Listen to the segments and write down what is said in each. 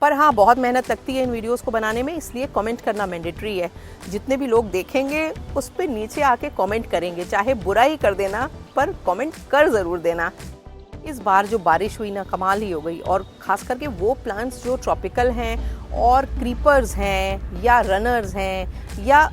पर हाँ, बहुत मेहनत लगती है इन वीडियोस को बनाने में, इसलिए कमेंट करना मैंडेटरी है। जितने भी लोग देखेंगे उस पे नीचे आके कमेंट करेंगे, चाहे बुरा ही कर देना पर कमेंट कर ज़रूर देना। इस बार जो बारिश हुई ना, कमाल ही हो गई। और ख़ास करके वो प्लांट्स जो ट्रॉपिकल हैं और क्रीपर्स हैं या रनर्स हैं या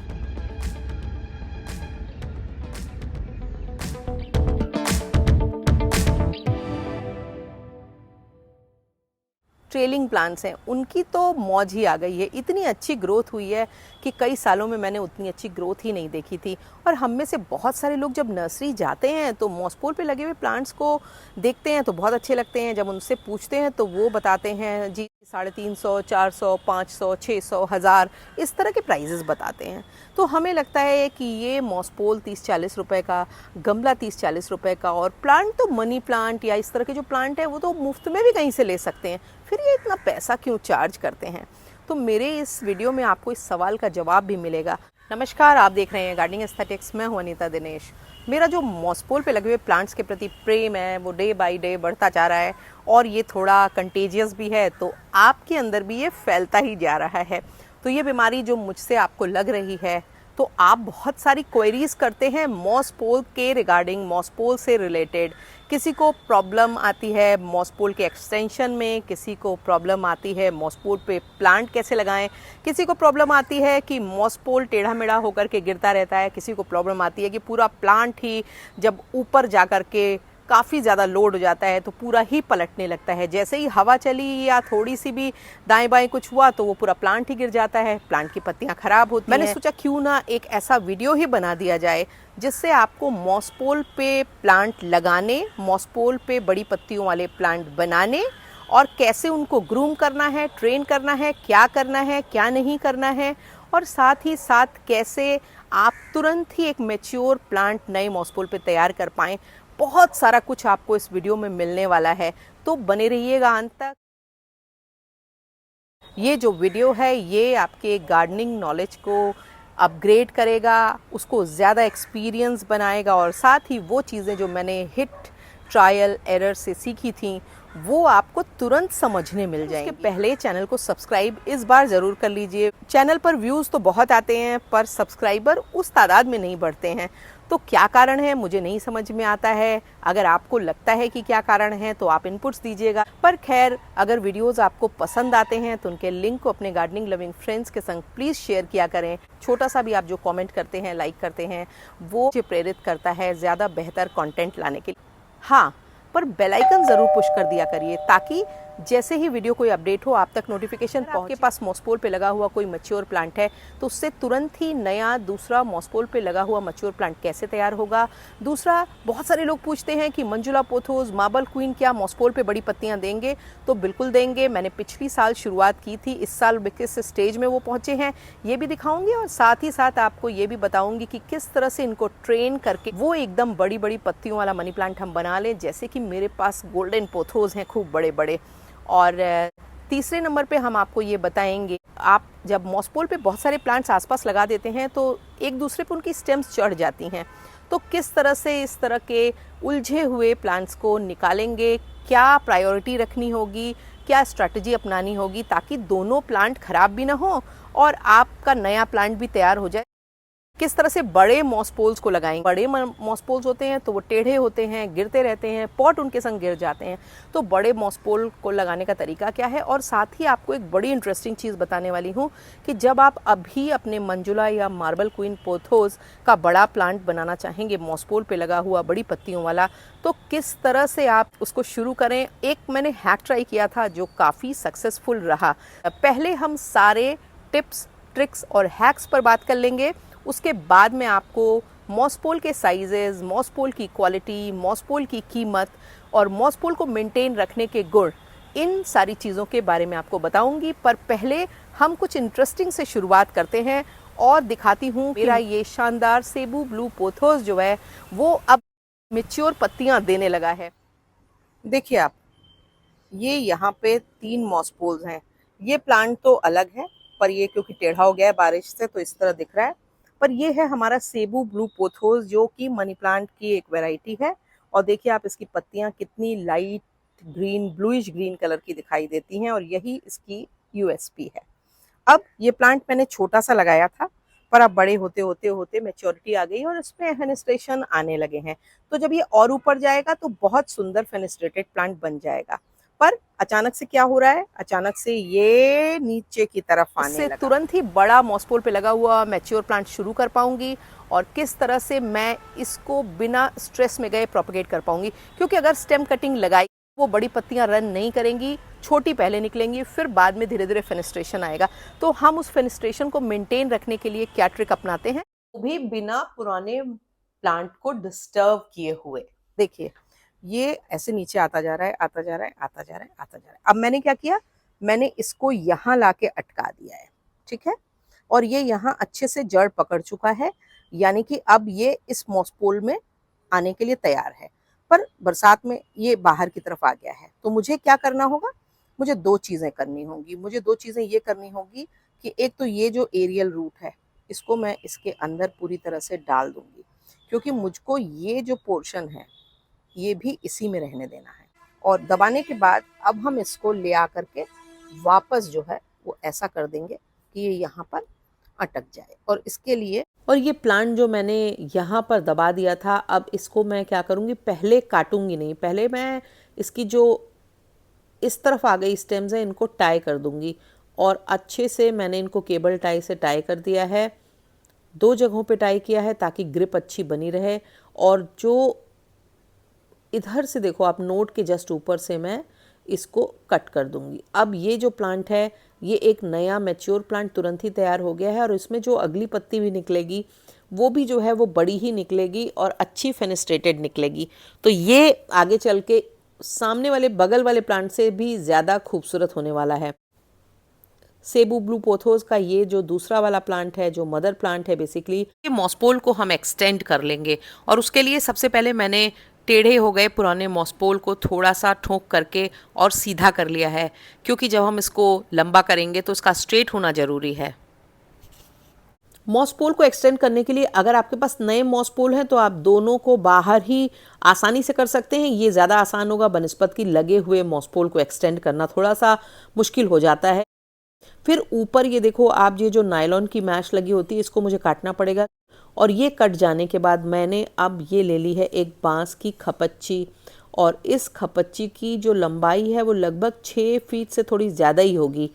ट्रेलिंग प्लांट्स हैं, उनकी तो मौज ही आ गई है। इतनी अच्छी ग्रोथ हुई है कि कई सालों में मैंने उतनी अच्छी ग्रोथ ही नहीं देखी थी। और हम में से बहुत सारे लोग जब नर्सरी जाते हैं तो मॉसपोल पे लगे हुए प्लांट्स को देखते हैं तो बहुत अच्छे लगते हैं। जब उनसे पूछते हैं तो वो बताते हैं जी 350, 400, 500, 600, 1000 इस तरह के प्राइजेस बताते हैं। तो हमें लगता है कि ये मॉसपोल 30-40 रुपए का, गमला 30-40 रुपए का, और प्लांट तो मनी प्लांट या इस तरह के जो प्लांट है वो तो मुफ्त में भी कहीं से ले सकते हैं, फिर ये इतना पैसा क्यों चार्ज करते हैं। तो मेरे इस वीडियो में आपको इस सवाल का जवाब भी मिलेगा। नमस्कार, आप देख रहे हैं गार्डनिंग एस्थेटिक्स, मैं हूं अनीता दिनेश। मेरा जो मॉसपोल पे लगे हुए प्लांट्स के प्रति प्रेम है वो डे बाय डे बढ़ता जा रहा है, और ये थोड़ा कंटेजियस भी है, तो आपके अंदर भी ये फैलता ही जा रहा है। तो ये बीमारी जो मुझसे आपको लग रही है, तो आप बहुत सारी क्वेरीज करते हैं मॉसपोल के रिगार्डिंग, मॉसपोल से रिलेटेड। किसी को प्रॉब्लम आती है मॉसपोल के एक्सटेंशन में, किसी को प्रॉब्लम आती है मॉसपोल पे प्लांट कैसे लगाएं, किसी को प्रॉब्लम आती है कि मॉसपोल टेढ़ा मेढ़ा होकर के गिरता रहता है, किसी को प्रॉब्लम आती है कि पूरा प्लांट ही जब ऊपर जा कर के काफ़ी ज़्यादा लोड हो जाता है तो पूरा ही पलटने लगता है। जैसे ही हवा चली या थोड़ी सी भी दाएं बाएं कुछ हुआ तो वो पूरा प्लांट ही गिर जाता है, प्लांट की पत्तियां खराब होती हैं। मैंने सोचा क्यों ना एक ऐसा वीडियो ही बना दिया जाए जिससे आपको मॉसपोल पे प्लांट लगाने, मॉसपोल पे बड़ी पत्तियों वाले प्लांट बनाने और कैसे उनको ग्रूम करना है, ट्रेन करना है, क्या नहीं करना है, और साथ ही साथ कैसे आप तुरंत ही एक मैच्योर प्लांट नए मॉसपोल पे तैयार कर पाएं। बहुत सारा कुछ आपको इस वीडियो में मिलने वाला है, तो बने रहिएगा अंत तक। ये जो वीडियो है ये आपके गार्डनिंग नॉलेज को अपग्रेड करेगा, उसको ज़्यादा एक्सपीरियंस बनाएगा, और साथ ही वो चीज़ें जो मैंने हिट ट्रायल एरर से सीखी थी वो आपको तुरंत समझने मिल जाएंगी। उसके पहले चैनल को सब्सक्राइब इस बार ज़रूर कर लीजिए। चैनल पर व्यूज़ तो बहुत आते हैं पर सब्सक्राइबर उस तादाद में नहीं बढ़ते हैं, तो क्या कारण है मुझे नहीं समझ में आता है। अगर आपको लगता है कि क्या कारण है तो आप इनपुट्स दीजिएगा। पर खैर, अगर वीडियोस आपको पसंद आते हैं तो उनके लिंक को अपने गार्डनिंग लविंग फ्रेंड्स के संग प्लीज़ शेयर किया करें। छोटा सा भी आप जो कमेंट करते हैं, लाइक करते हैं, वो मुझे प्रेरित करता है ज़्यादा बेहतर कंटेंट लाने के लिए। हाँ, पर बेल आइकन ज़रूर पुश कर दिया करिए ताकि जैसे ही वीडियो कोई अपडेट हो आप तक नोटिफिकेशन पहुंचे। आपके पास मॉसपोल पे लगा हुआ कोई मैच्योर प्लांट है तो उससे तुरंत ही नया दूसरा मॉसपोल पे लगा हुआ मैच्योर प्लांट कैसे तैयार होगा। दूसरा, बहुत सारे लोग पूछते हैं कि मंजुला पोथोस, मार्बल क्वीन क्या मॉसपोल पे बड़ी पत्तियां देंगे? तो बिल्कुल देंगे। मैंने पिछली साल शुरुआत की थी, इस साल किस स्टेज में वो पहुंचे हैं ये भी दिखाऊंगी, और साथ ही साथ आपको ये भी बताऊंगी कि किस तरह से इनको ट्रेन करके वो एकदम बड़ी बड़ी पत्तियों वाला मनी प्लांट हम बना लें, जैसे कि मेरे पास गोल्डन पोथोस हैं खूब बड़े बड़े। और तीसरे नंबर पे हम आपको ये बताएंगे, आप जब मॉसपोल पे बहुत सारे प्लांट्स आसपास लगा देते हैं तो एक दूसरे पे उनकी स्टेम्स चढ़ जाती हैं, तो किस तरह से इस तरह के उलझे हुए प्लांट्स को निकालेंगे, क्या प्रायोरिटी रखनी होगी, क्या स्ट्रैटेजी अपनानी होगी ताकि दोनों प्लांट खराब भी ना हो और आपका नया प्लांट भी तैयार हो जाए। किस तरह से बड़े मॉसपोल्स को लगाएंगे। बड़े मॉसपोल्स होते हैं तो वो टेढ़े होते हैं, गिरते रहते हैं, पॉट उनके संग गिर जाते हैं, तो बड़े मॉसपोल को लगाने का तरीका क्या है। और साथ ही आपको एक बड़ी इंटरेस्टिंग चीज़ बताने वाली हूँ कि जब आप अभी अपने मंजुला या मार्बल क्वीन पोथोस का बड़ा प्लांट बनाना चाहेंगे मॉसपोल पे लगा हुआ बड़ी पत्तियों वाला, तो किस तरह से आप उसको शुरू करें। एक मैंने हैक ट्राई किया था जो काफ़ी सक्सेसफुल रहा। पहले हम सारे टिप्स, ट्रिक्स और हैक्स पर बात कर लेंगे, उसके बाद में आपको मॉसपोल के साइजेस, मॉसपोल की क्वालिटी, मॉसपोल की कीमत और मॉसपोल को मेंटेन रखने के गुण, इन सारी चीज़ों के बारे में आपको बताऊंगी। पर पहले हम कुछ इंटरेस्टिंग से शुरुआत करते हैं और दिखाती हूँ मेरा ये शानदार सेबू ब्लू पोथोस जो है वो अब मैच्योर पत्तियाँ देने लगा है। देखिए आप, ये यहाँ पे 3 मॉसपोल्स हैं। ये प्लांट तो अलग है पर ये क्योंकि टेढ़ा हो गया है बारिश से तो इस तरह दिख रहा है। पर ये है हमारा सेबू ब्लू पोथोस जो कि मनी प्लांट की एक वैरायटी है। और देखिए आप, इसकी पत्तियां कितनी light green, bluish green colour की दिखाई देती हैं और यही इसकी यूएसपी है। अब ये प्लांट मैंने छोटा सा लगाया था, पर अब बड़े होते होते होते मैच्योरिटी आ गई और इसमें फेनेस्ट्रेशन आने लगे हैं। तो जब ये और ऊपर जाएगा तो बहुत सुंदर फेनेस्ट्रेटेड प्लांट बन जाएगा। पर अचानक से क्या हो रहा है, अचानक से ये नीचे की तरफ आने इससे लगा। तुरंत ही बड़ा मॉसपोल पे लगा हुआ मैच्योर प्लांट शुरू कर पाऊंगी और किस तरह से मैं इसको बिना स्ट्रेस में गए प्रोपगेट कर पाऊंगी, क्योंकि अगर स्टेम कटिंग लगाई वो बड़ी पत्तियां रन नहीं करेंगी, छोटी पहले निकलेंगी, फिर बाद में धीरे धीरे फेनेस्ट्रेशन आएगा। तो हम उस फेनेस्ट्रेशन को मेंटेन रखने के लिए क्या ट्रिक अपनाते हैं, वो भी बिना पुराने प्लांट को डिस्टर्ब किए हुए। देखिए ये ऐसे नीचे आता जा रहा है, आता जा रहा है, आता जा रहा है, आता जा रहा है। अब मैंने क्या किया, मैंने इसको यहाँ लाके अटका दिया है, ठीक है। और ये यहाँ अच्छे से जड़ पकड़ चुका है, यानी कि अब ये इस मॉसपोल में आने के लिए तैयार है। पर बरसात में ये बाहर की तरफ आ गया है, तो मुझे क्या करना होगा, मुझे दो चीज़ें करनी होंगी। मुझे दो चीज़ें ये करनी होगी कि एक तो ये जो एरियल रूट है इसको मैं इसके अंदर पूरी तरह से डाल दूंगी, क्योंकि मुझको ये जो पोर्शन है ये भी इसी में रहने देना है। और दबाने के बाद अब हम इसको ले आकर के वापस जो है वो ऐसा कर देंगे कि ये यहाँ पर अटक जाए। और इसके लिए, और ये प्लांट जो मैंने यहाँ पर दबा दिया था, अब इसको मैं क्या करूँगी, पहले काटूंगी नहीं, पहले मैं इसकी जो इस तरफ आ गई स्टेम्स है इनको टाई कर दूंगी। और अच्छे से मैंने इनको केबल टाई से टाई कर दिया है, दो जगहों पे टाई किया है ताकि ग्रिप अच्छी बनी रहे। और जो इधर से देखो आप नोट के जस्ट ऊपर से मैं इसको कट कर दूंगी। अब ये जो प्लांट है ये एक नया मैच्योर प्लांट तुरंत ही तैयार हो गया है और इसमें जो अगली पत्ती भी निकलेगी वो भी जो है वो बड़ी ही निकलेगी और अच्छी फेनेस्ट्रेटेड निकलेगी। तो ये आगे चल के सामने वाले बगल वाले प्लांट से भी ज़्यादा खूबसूरत होने वाला है। सेबू ब्लू पोथोस का ये जो दूसरा वाला प्लांट है, जो मदर प्लांट है, बेसिकली ये मॉसपोल को हम एक्सटेंड कर लेंगे। और उसके लिए सबसे पहले मैंने टेढ़े हो गए पुराने मॉसपोल को थोड़ा सा ठोक करके और सीधा कर लिया है, क्योंकि जब हम इसको लंबा करेंगे तो इसका स्ट्रेट होना ज़रूरी है। मॉसपोल को एक्सटेंड करने के लिए अगर आपके पास नए मॉसपोल हैं तो आप दोनों को बाहर ही आसानी से कर सकते हैं। ये ज़्यादा आसान होगा बनस्पत की लगे हुए मॉसपोल को एक्सटेंड करना थोड़ा सा मुश्किल हो जाता है। फिर ऊपर ये देखो आप, ये जो नायलॉन की मैश लगी होती है इसको मुझे काटना पड़ेगा। और ये कट जाने के बाद मैंने अब ये ले ली है एक बांस की खपच्ची, और इस खपच्ची की जो लंबाई है वो लगभग 6 फीट से थोड़ी ज़्यादा ही होगी।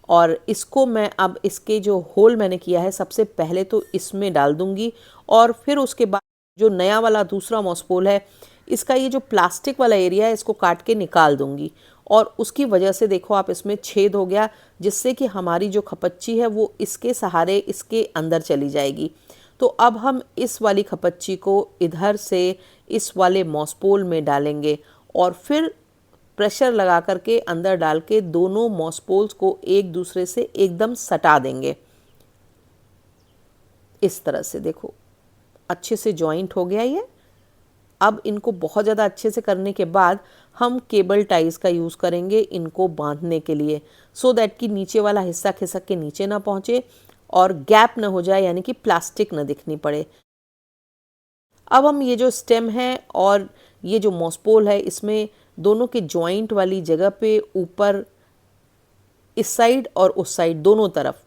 और इसको मैं अब इसके जो होल मैंने किया है सबसे पहले तो इसमें डाल दूंगी, और फिर उसके बाद जो नया वाला दूसरा मॉसपोल है इसका ये जो प्लास्टिक वाला एरिया है इसको काट के निकाल दूंगी। और उसकी वजह से देखो आप इसमें छेद हो गया, जिससे कि हमारी जो खपच्ची है वो इसके सहारे इसके अंदर चली जाएगी। तो अब हम इस वाली खपच्ची को इधर से इस वाले मॉसपोल में डालेंगे और फिर प्रेशर लगा करके अंदर डाल के दोनों मॉसपोल्स को एक दूसरे से एकदम सटा देंगे। इस तरह से देखो अच्छे से जॉइंट हो गया ये। अब इनको बहुत ज़्यादा अच्छे से करने के बाद हम केबल टाइज का यूज़ करेंगे इनको बांधने के लिए, सो दैट कि नीचे वाला हिस्सा खिसक के नीचे ना पहुँचे और गैप ना हो जाए, यानी कि प्लास्टिक ना दिखनी पड़े। अब हम ये जो स्टेम है और ये जो मॉसपोल है इसमें दोनों के जॉइंट वाली जगह पे ऊपर इस साइड और उस साइड दोनों तरफ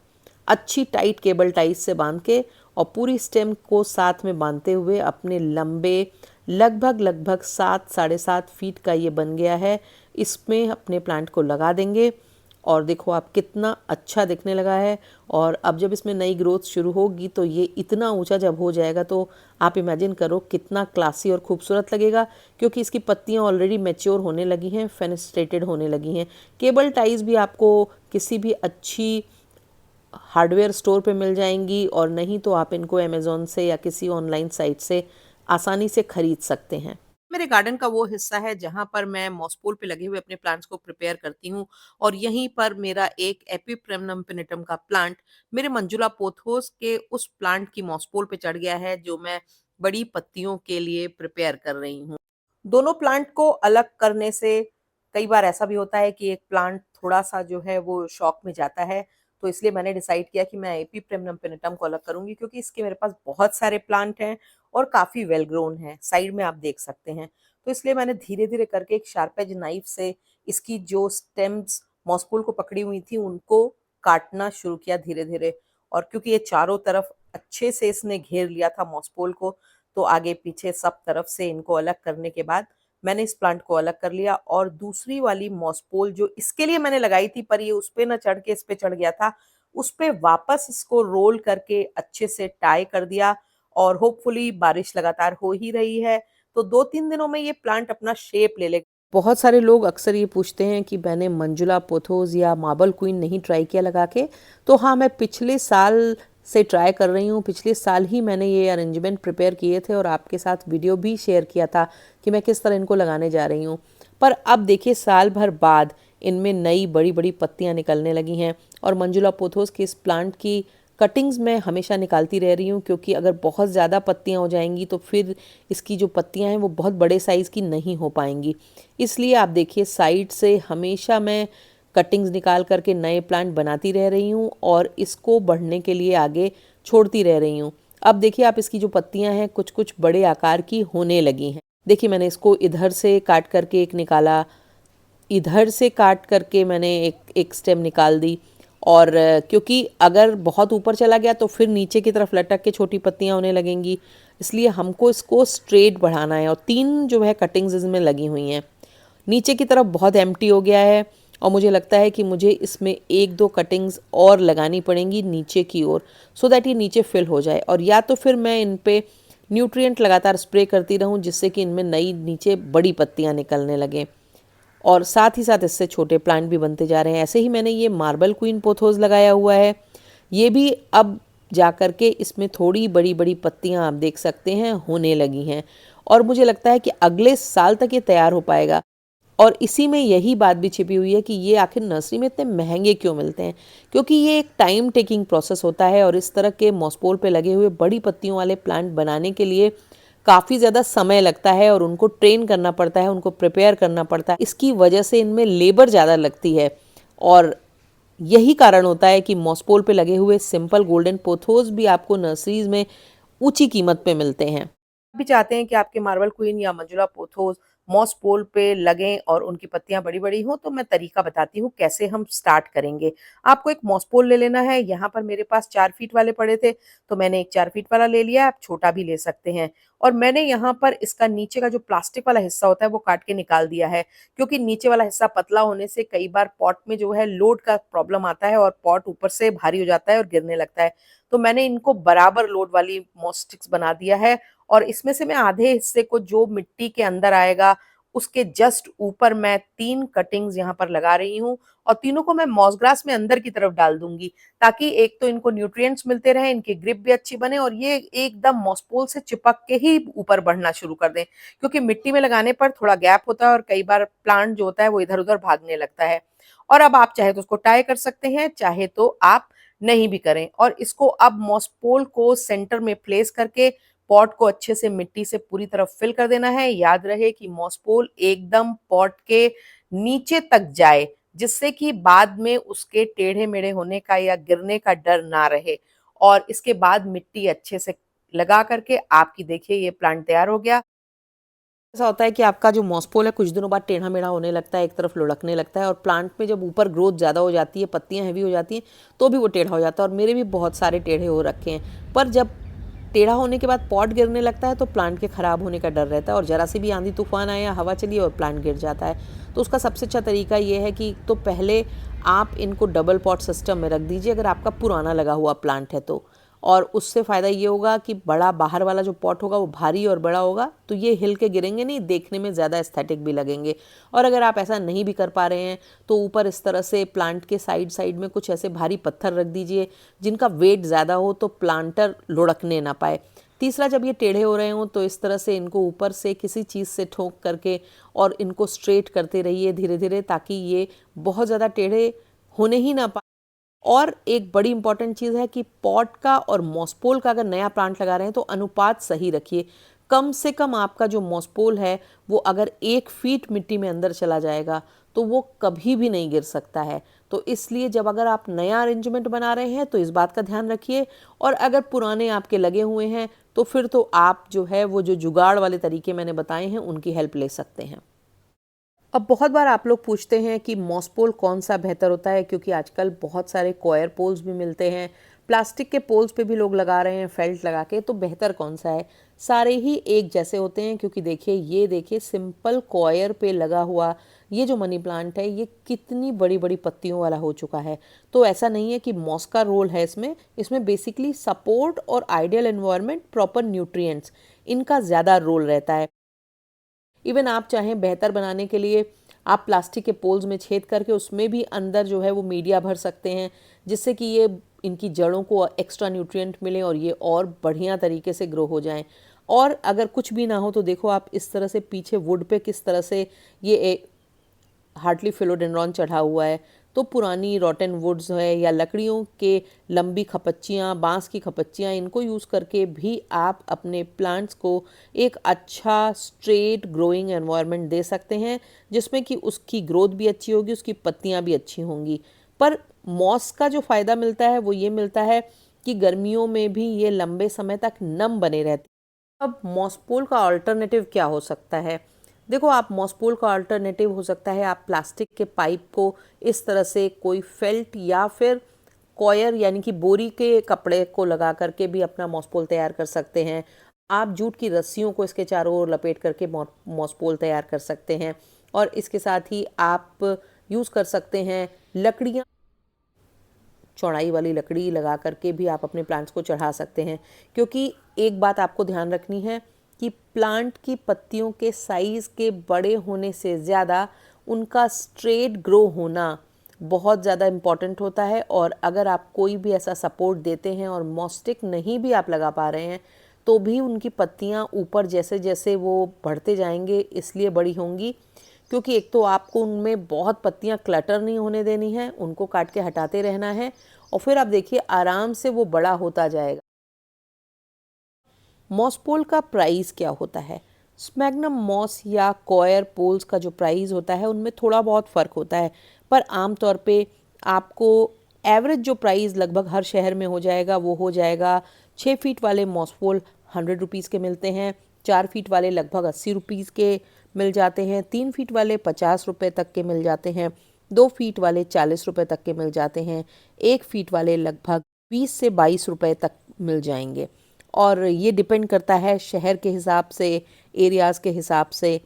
अच्छी टाइट केबल टाइज से बांध के और पूरी स्टेम को साथ में बांधते हुए अपने लंबे लगभग 7-7.5 फीट का ये बन गया है, इसमें अपने प्लांट को लगा देंगे। और देखो आप कितना अच्छा दिखने लगा है। और अब जब इसमें नई ग्रोथ शुरू होगी तो ये इतना ऊंचा जब हो जाएगा तो आप इमेजिन करो कितना क्लासी और खूबसूरत लगेगा, क्योंकि इसकी पत्तियां ऑलरेडी मैच्योर होने लगी हैं, फेनेस्ट्रेटेड होने लगी हैं। केबल टाइज भी आपको किसी भी अच्छी हार्डवेयर स्टोर पे मिल जाएंगी, और नहीं तो आप इनको अमेज़ॉन से या किसी ऑनलाइन साइट से आसानी से खरीद सकते हैं। मेरे गार्डन का वो हिस्सा है जहाँ पर मैं मॉसपोल पे लगे हुए अपने प्लांट्स को प्रिपेयर करती हूँ, और यहीं पर मेरा एक एपिप्रेमनम पिनेटम का प्लांट मेरे मंजुला पोथोस के उस प्लांट की मॉसपोल पे चढ़ गया है जो मैं बड़ी पत्तियों के लिए प्रिपेयर कर रही हूँ। दोनों प्लांट को अलग करने से कई बार ऐसा भी होता है कि एक प्लांट थोड़ा सा जो है वो शॉक में जाता है, तो इसलिए मैंने डिसाइड किया कि मैं एपीप्रेमनम पिनेटम को अलग करूंगी, क्योंकि इसके मेरे पास बहुत सारे प्लांट हैं और काफ़ी वेल ग्रोन है, साइड में आप देख सकते हैं। तो इसलिए मैंने धीरे धीरे करके एक शार्प एज नाइफ से इसकी जो स्टेम्स मॉसपोल को पकड़ी हुई थी उनको काटना शुरू किया धीरे धीरे। और क्योंकि ये चारों तरफ अच्छे से इसने घेर लिया था मॉसपोल को, तो आगे पीछे सब तरफ से इनको अलग करने के बाद मैंने इस प्लांट को अलग कर लिया। और दूसरी वाली मॉसपोल जो इसके लिए मैंने लगाई थी, पर ये उस पे ना चढ़ के इस पे चढ़ गया था, उस पे वापस इसको रोल करके अच्छे से टाई कर दिया। और होपफुली बारिश लगातार हो ही रही है, तो 2-3 दिनों में ये प्लांट अपना शेप ले लेगा। बहुत सारे लोग अक्सर ये पूछते हैं कि मैंने मंजुला पोथोस या मार्बल क्वीन नहीं ट्राई किया लगा के। तो हाँ, मैं पिछले साल से ट्राई कर रही हूँ। पिछले साल ही मैंने ये अरेंजमेंट प्रिपेयर किए थे और आपके साथ वीडियो भी शेयर किया था कि मैं किस तरह इनको लगाने जा रही हूँ। पर अब देखिए, साल भर बाद इनमें नई बड़ी बड़ी पत्तियाँ निकलने लगी हैं। और मंजुला पोथोस के इस प्लांट की कटिंग्स मैं हमेशा निकालती रह रही हूँ, क्योंकि अगर बहुत ज़्यादा पत्तियाँ हो जाएंगी तो फिर इसकी जो पत्तियाँ हैं वो बहुत बड़े साइज़ की नहीं हो पाएंगी। इसलिए आप देखिए, साइड से हमेशा मैं कटिंग्स निकाल करके नए प्लांट बनाती रह रही हूँ और इसको बढ़ने के लिए आगे छोड़ती रह रही हूँ। अब देखिए, आप इसकी जो पत्तियाँ हैं कुछ कुछ बड़े आकार की होने लगी हैं। देखिए, मैंने इसको इधर से काट करके एक निकाला, इधर से काट करके मैंने एक स्टेम निकाल दी। और क्योंकि अगर बहुत ऊपर चला गया तो फिर नीचे की तरफ लटक के छोटी पत्तियां होने लगेंगी, इसलिए हमको इसको स्ट्रेट बढ़ाना है। और 3 जो है कटिंग्स इसमें लगी हुई हैं। नीचे की तरफ बहुत एम्प्टी हो गया है और मुझे लगता है कि मुझे इसमें 1-2 कटिंग्स और लगानी पड़ेंगी नीचे की ओर, सो दैट ये नीचे फिल हो जाए। और या तो फिर मैं इन पे न्यूट्रिएंट लगातार स्प्रे करती रहूं, जिससे कि इनमें नई नीचे बड़ी पत्तियां निकलने लगें। और साथ ही साथ इससे छोटे प्लांट भी बनते जा रहे हैं। ऐसे ही मैंने ये मार्बल क्वीन पोथोस लगाया हुआ है। ये भी अब जा कर के इसमें थोड़ी बड़ी बड़ी पत्तियां आप देख सकते हैं होने लगी हैं। और मुझे लगता है कि अगले साल तक ये तैयार हो पाएगा। और इसी में यही बात भी छिपी हुई है कि ये आखिर नर्सरी में इतने महंगे क्यों मिलते हैं, क्योंकि ये एक टाइम टेकिंग प्रोसेस होता है। और इस तरह के मॉसपोल पे लगे हुए बड़ी पत्तियों वाले प्लांट बनाने के लिए काफ़ी ज़्यादा समय लगता है और उनको ट्रेन करना पड़ता है, उनको प्रिपेयर करना पड़ता है। इसकी वजह से इनमें लेबर ज़्यादा लगती है। और यही कारण होता है कि मॉसपोल पे लगे हुए सिंपल गोल्डन पोथोस भी आपको नर्सरीज में ऊंची कीमत पे मिलते हैं। भी चाहते हैं कि आपके मार्बल क्वीन या मंजुला पोथोस मॉस पोल पे लगें और उनकी पत्तियां बड़ी बड़ी हों, तो मैं तरीका बताती हूँ कैसे हम स्टार्ट करेंगे। आपको एक मॉस पोल ले लेना है। यहाँ पर मेरे पास 4 फीट वाले पड़े थे, तो मैंने एक 4 फीट वाला ले लिया। आप छोटा भी ले सकते हैं। और मैंने यहाँ पर इसका नीचे का जो प्लास्टिक वाला हिस्सा होता है वो काट के निकाल दिया है, क्योंकि नीचे वाला हिस्सा पतला होने से कई बार पॉट में जो है लोड का प्रॉब्लम आता है और पॉट ऊपर से भारी हो जाता है और गिरने लगता है। तो मैंने इनको बराबर लोड वाली मॉस स्टिक्स बना दिया है। और इसमें से मैं आधे हिस्से को जो मिट्टी के अंदर आएगा उसके जस्ट ऊपर मैं 3 कटिंग्स यहाँ पर लगा रही हूँ। और तीनों को मैं मॉस ग्रास में अंदर की तरफ डाल दूंगी, ताकि एक तो इनको न्यूट्रिएंट्स मिलते रहें, इनकी ग्रिप भी अच्छी बने और ये एकदम मॉसपोल से चिपक के ही ऊपर बढ़ना शुरू कर दें, क्योंकि मिट्टी में लगाने पर थोड़ा गैप होता है और कई बार प्लांट जो होता है वो इधर उधर भागने लगता है। और अब आप चाहे तो उसको टाई कर सकते हैं, चाहे तो आप नहीं भी करें। और इसको अब मॉसपोल को सेंटर में प्लेस करके पॉट को अच्छे से मिट्टी से पूरी तरफ फिल कर देना है। याद रहे कि मॉसपोल एकदम पॉट के नीचे तक जाए, जिससे कि बाद में उसके टेढ़े मेढ़े होने का या गिरने का डर ना रहे। और इसके बाद मिट्टी अच्छे से लगा करके आपकी देखिए ये प्लांट तैयार हो गया। ऐसा होता है कि आपका जो मॉसपोल है कुछ दिनों बाद टेढ़ा मेढ़ा होने लगता है, एक तरफ लुढ़कने लगता है। और प्लांट में जब ऊपर ग्रोथ ज़्यादा हो जाती है, पत्तियां हैवी हो जाती हैं, तो भी वो टेढ़ा हो जाता है। और मेरे भी बहुत सारे टेढ़े हो रखे हैं। पर जब टेढ़ा होने के बाद पॉट गिरने लगता है तो प्लांट के ख़राब होने का डर रहता है। और ज़रा सी भी आंधी तूफान आया, हवा चली और प्लांट गिर जाता है। तो उसका सबसे अच्छा तरीका ये है कि तो पहले आप इनको डबल पॉट सिस्टम में रख दीजिए, अगर आपका पुराना लगा हुआ प्लांट है तो। और उससे फ़ायदा ये होगा कि बड़ा बाहर वाला जो पॉट होगा वो भारी और बड़ा होगा, तो ये हिल के गिरेंगे नहीं, देखने में ज़्यादा एस्थेटिक भी लगेंगे। और अगर आप ऐसा नहीं भी कर पा रहे हैं तो ऊपर इस तरह से प्लांट के साइड साइड में कुछ ऐसे भारी पत्थर रख दीजिए जिनका वेट ज़्यादा हो, तो प्लांटर लुढ़कने ना पाए। तीसरा, जब ये टेढ़े हो रहे हों तो इस तरह से इनको ऊपर से किसी चीज़ से ठोक करके और इनको स्ट्रेट करते रहिए धीरे धीरे, ताकि ये बहुत ज़्यादा टेढ़े होने ही ना पाए। और एक बड़ी इंपॉर्टेंट चीज़ है कि पॉट का और मॉसपोल का अगर नया प्लांट लगा रहे हैं तो अनुपात सही रखिए। कम से कम आपका जो मॉसपोल है वो अगर 1 फीट मिट्टी में अंदर चला जाएगा तो वो कभी भी नहीं गिर सकता है। तो इसलिए जब अगर आप नया अरेंजमेंट बना रहे हैं तो इस बात का ध्यान रखिए, और अगर पुराने आपके लगे हुए हैं तो फिर तो आप जो है वो जो जुगाड़ वाले तरीके मैंने बताए हैं उनकी हेल्प ले सकते हैं। अब बहुत बार आप लोग पूछते हैं कि मॉस पोल कौन सा बेहतर होता है, क्योंकि आजकल बहुत सारे कॉयर पोल्स भी मिलते हैं, प्लास्टिक के पोल्स पे भी लोग लगा रहे हैं फेल्ट लगा के, तो बेहतर कौन सा है? सारे ही एक जैसे होते हैं, क्योंकि देखिए ये देखिए सिंपल कॉयर पे लगा हुआ ये जो मनी प्लांट है ये कितनी बड़ी बड़ी पत्तियों वाला हो चुका है। तो ऐसा नहीं है कि मॉस का रोल है इसमें, इसमें बेसिकली सपोर्ट और आइडियल एनवायरनमेंट, प्रॉपर न्यूट्रिएंट्स, इनका ज़्यादा रोल रहता है। इवन आप चाहें बेहतर बनाने के लिए आप प्लास्टिक के पोल्स में छेद करके उसमें भी अंदर जो है वो मीडिया भर सकते हैं, जिससे कि ये इनकी जड़ों को एक्स्ट्रा न्यूट्रिएंट मिले और ये और बढ़िया तरीके से ग्रो हो जाएं। और अगर कुछ भी ना हो तो देखो आप इस तरह से पीछे वुड पे किस तरह से ये हार्टली फिलोडेंड्रॉन चढ़ा हुआ है। तो पुरानी रॉटन वुड्स है या लकड़ियों के लंबी खपच्चियाँ, बांस की खपच्चियाँ, इनको यूज़ करके भी आप अपने प्लांट्स को एक अच्छा स्ट्रेट ग्रोइंग एनवायरनमेंट दे सकते हैं, जिसमें कि उसकी ग्रोथ भी अच्छी होगी, उसकी पत्तियाँ भी अच्छी होंगी। पर मॉस का जो फ़ायदा मिलता है वो ये मिलता है कि गर्मियों में भी ये लंबे समय तक नम बने रहते हैं। अब मॉसपोल का अल्टरनेटिव क्या हो सकता है? देखो, आप मॉसपोल का अल्टरनेटिव हो सकता है आप प्लास्टिक के पाइप को इस तरह से कोई फेल्ट या फिर कॉयर यानी कि बोरी के कपड़े को लगा करके भी अपना मॉसपोल तैयार कर सकते हैं। आप जूट की रस्सियों को इसके चारों ओर लपेट करके मॉसपोल तैयार कर सकते हैं। और इसके साथ ही आप यूज़ कर सकते हैं लकड़ियाँ, चौड़ाई वाली लकड़ी लगा करके भी आप अपने प्लांट्स को चढ़ा सकते हैं। क्योंकि एक बात आपको ध्यान रखनी है कि प्लांट की पत्तियों के साइज़ के बड़े होने से ज़्यादा उनका स्ट्रेट ग्रो होना बहुत ज़्यादा इम्पॉर्टेंट होता है। और अगर आप कोई भी ऐसा सपोर्ट देते हैं और मॉस्टिक नहीं भी आप लगा पा रहे हैं तो भी उनकी पत्तियां ऊपर जैसे जैसे वो बढ़ते जाएंगे इसलिए बड़ी होंगी, क्योंकि एक तो आपको उनमें बहुत पत्तियां क्लटर नहीं होने देनी है, उनको काट के हटाते रहना है, और फिर आप देखिए आराम से वो बड़ा होता जाएगा। मॉस पोल का प्राइस क्या होता है? स्मैग्नम मॉस या कॉयर पोल्स का जो प्राइस होता है उनमें थोड़ा बहुत फ़र्क होता है, पर आमतौर पे आपको एवरेज जो प्राइस लगभग हर शहर में हो जाएगा वो हो जाएगा 6 फीट वाले मॉस पोल 100 रुपीज़ के मिलते हैं, 4 फीट वाले लगभग 80 रुपीज़ के मिल जाते हैं, 3 फीट वाले 50 रुपये तक के मिल जाते हैं, 2 फीट वाले 40 रुपये तक के मिल जाते हैं, 1 फीट वाले लगभग 20 से 22 रुपये तक मिल जाएंगे। और ये डिपेंड करता है शहर के हिसाब से, एरियाज़ के हिसाब से,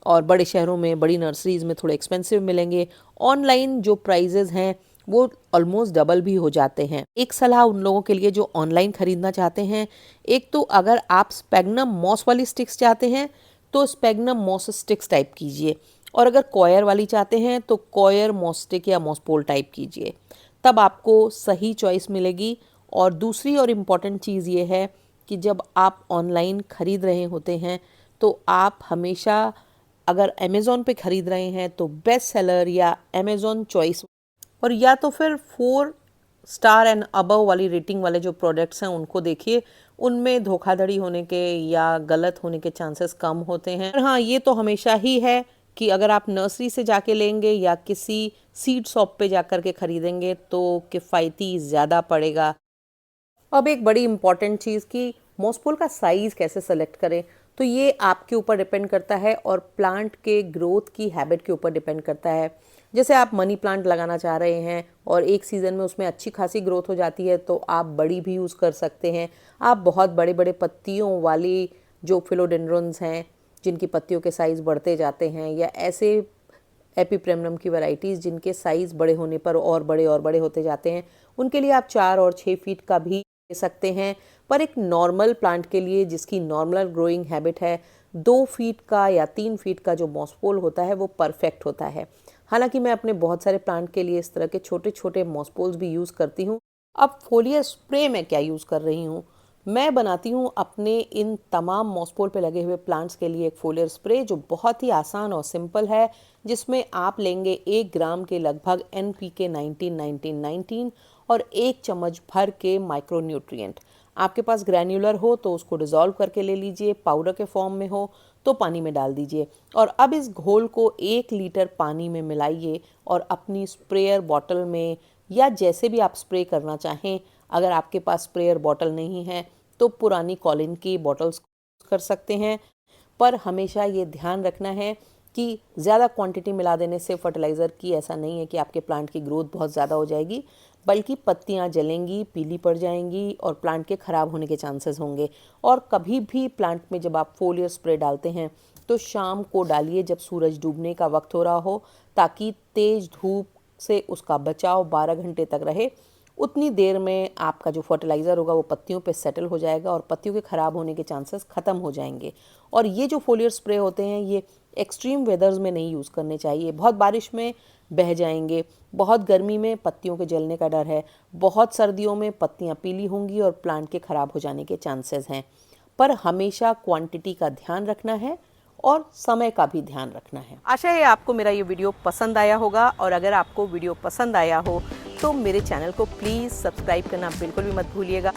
और बड़े शहरों में बड़ी नर्सरीज़ में थोड़े एक्सपेंसिव मिलेंगे। ऑनलाइन जो प्राइजेज़ हैं वो ऑलमोस्ट डबल भी हो जाते हैं। एक सलाह उन लोगों के लिए जो ऑनलाइन ख़रीदना चाहते हैं, एक तो अगर आप स्पैग्नम मॉस वाली स्टिक्स चाहते हैं तो स्पैग्नम मॉस स्टिक्स टाइप कीजिए, और अगर कॉयर वाली चाहते हैं तो कॉयर मॉस स्टिक या मॉसपोल टाइप कीजिए, तब आपको सही चॉइस मिलेगी। और दूसरी और इम्पॉर्टेंट चीज़ ये है कि जब आप ऑनलाइन ख़रीद रहे होते हैं तो आप हमेशा अगर अमेज़ॉन पे ख़रीद रहे हैं तो बेस्ट सेलर या अमेज़ॉन चॉइस, और या तो फिर 4 स्टार एंड अबव वाली रेटिंग वाले जो प्रोडक्ट्स हैं उनको देखिए, उनमें धोखाधड़ी होने के या गलत होने के चांसेस कम होते हैं। हाँ, ये तो हमेशा ही है कि अगर आप नर्सरी से जाके लेंगे या किसी सीड शॉप पे जाकर के ख़रीदेंगे तो किफ़ायती ज़्यादा पड़ेगा। अब एक बड़ी इम्पॉर्टेंट चीज़ कि मॉसपोल का साइज़ कैसे सेलेक्ट करें, तो ये आपके ऊपर डिपेंड करता है और प्लांट के ग्रोथ की हैबिट के ऊपर डिपेंड करता है। जैसे आप मनी प्लांट लगाना चाह रहे हैं और एक सीज़न में उसमें अच्छी खासी ग्रोथ हो जाती है तो आप बड़ी भी यूज़ कर सकते हैं। आप बहुत बड़े बड़े पत्तियों वाली जो फिलोडेंड्रॉन्स हैं जिनकी पत्तियों के साइज़ बढ़ते जाते हैं, या ऐसे एपीप्रेमनम की वैरायटीज़ जिनके साइज़ बड़े होने पर और बड़े होते जाते हैं, उनके लिए आप 4 और 6 फीट का भी ले सकते हैं। पर एक नॉर्मल प्लांट के लिए जिसकी नॉर्मल ग्रोइंग हैबिट है, 2 फीट का या 3 फीट का जो मॉसपोल होता है वो परफेक्ट होता है। हालांकि मैं अपने बहुत सारे प्लांट के लिए इस तरह के छोटे छोटे मॉसपोल्स भी यूज़ करती हूँ। अब फोलियर स्प्रे मैं क्या यूज़ कर रही हूँ, मैं बनाती हूँ अपने इन तमाम मॉसपोल पे लगे हुए प्लांट्स के लिए एक फोलियर स्प्रे जो बहुत ही आसान और सिंपल है, जिसमें आप लेंगे 1 ग्राम के लगभग NPK 19-19-19 और 1 चम्मच भर के माइक्रो न्यूट्रिएंट। आपके पास ग्रैन्युलर हो तो उसको डिज़ोल्व करके ले लीजिए, पाउडर के फॉर्म में हो तो पानी में डाल दीजिए। और अब इस घोल को 1 लीटर पानी में मिलाइए और अपनी स्प्रेयर बॉटल में या जैसे भी आप स्प्रे करना चाहें, अगर आपके पास स्प्रेयर बॉटल नहीं है तो पुरानी कॉलिन की बॉटल्स कर सकते हैं। पर हमेशा ये ध्यान रखना है कि ज़्यादा क्वांटिटी मिला देने से फर्टिलाइज़र की ऐसा नहीं है कि आपके प्लांट की ग्रोथ बहुत ज़्यादा हो जाएगी, बल्कि पत्तियां जलेंगी, पीली पड़ जाएंगी और प्लांट के ख़राब होने के चांसेस होंगे। और कभी भी प्लांट में जब आप फोलियर स्प्रे डालते हैं तो शाम को डालिए जब सूरज डूबने का वक्त हो रहा हो, ताकि तेज़ धूप से उसका बचाव 12 घंटे तक रहे। उतनी देर में आपका जो फर्टिलाइज़र होगा वो पत्तियों पे सेटल हो जाएगा और पत्तियों के ख़राब होने के चांसेस ख़त्म हो जाएंगे। और ये जो फोलियर स्प्रे होते हैं ये एक्सट्रीम वेदर्स में नहीं यूज़ करने चाहिए। बहुत बारिश में बह जाएंगे, बहुत गर्मी में पत्तियों के जलने का डर है, बहुत सर्दियों में पत्तियां पीली होंगी और प्लांट के ख़राब हो जाने के चांसेस हैं। पर हमेशा क्वांटिटी का ध्यान रखना है और समय का भी ध्यान रखना है। आशा है आपको मेरा ये वीडियो पसंद आया होगा, और अगर आपको वीडियो पसंद आया हो तो मेरे चैनल को प्लीज़ सब्सक्राइब करना बिल्कुल भी मत भूलिएगा।